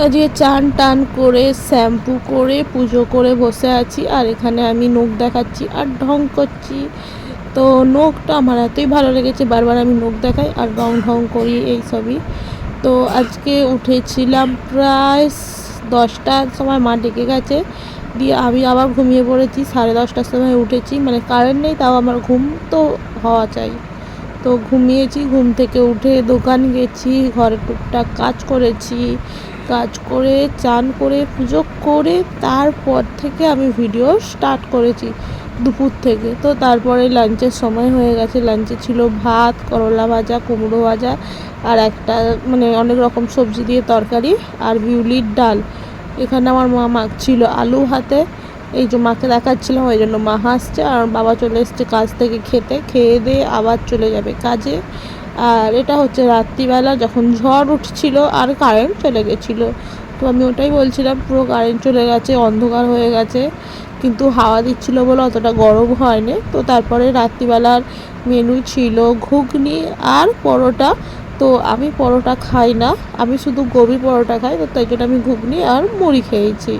আজকে চান টান করে শ্যাম্পু করে পুজো করে বসে আছি, আর এখানে আমি নখ দেখাচ্ছি আর ঢং করছি। তো নখটা আমার এতই ভালো লেগেছে, বারবার আমি নখ দেখাই আর রং ঢং করি এইসবই। তো আজকে উঠেছিলাম প্রায় 10টার সময়, মা ডেকে গেছে, দিয়ে আমি আবার ঘুমিয়ে পড়েছি। 10:30টার সময় উঠেছি, মানে কারেন্ট নেই তাও আমার ঘুম তো হওয়া চাই। তো ঘুমিয়েছি, ঘুম থেকে উঠে দোকান গেছি, ঘরে টুকটাক কাজ করেছি, কাজ করে চান করে পুজো করে তারপর থেকে আমি ভিডিও স্টার্ট করেছি দুপুর থেকে। তো তারপরে লাঞ্চের সময় হয়ে গেছে। লাঞ্চে ছিল ভাত, করলা ভাজা, কুমড়ো ভাজা, আর একটা মানে অনেক রকম সবজি দিয়ে তরকারি, আর বিউলির ডাল। এখানে আমার মা মাখছিল আলু হাতে, এই যে মাকে দেখাচ্ছিলাম, ওই জন্য মা হাসছে। আর বাবা চলে এসছে কাজ থেকে, খেয়ে দিয়ে আবার চলে যাবে কাজে। আর এটা হচ্ছে রাত্রিবেলা যখন ঝড় উঠছিল আর কারেন্ট চলে গেছিলো। তো আমি ওটাই বলছিলাম, পুরো কারেন্ট চলে গেছে, অন্ধকার হয়ে গেছে, কিন্তু হাওয়া দিচ্ছিলো বলে অতটা গরম হয়নি। তো তারপরে রাত্রিবেলার মেনু ছিল ঘুগনি আর পরোটা। তো আমি পরোটা খাই না, আমি শুধু গোবি পরোটা খাই, তো তাই জন্য আমি ঘুগনি আর মুড়ি খেয়েছি।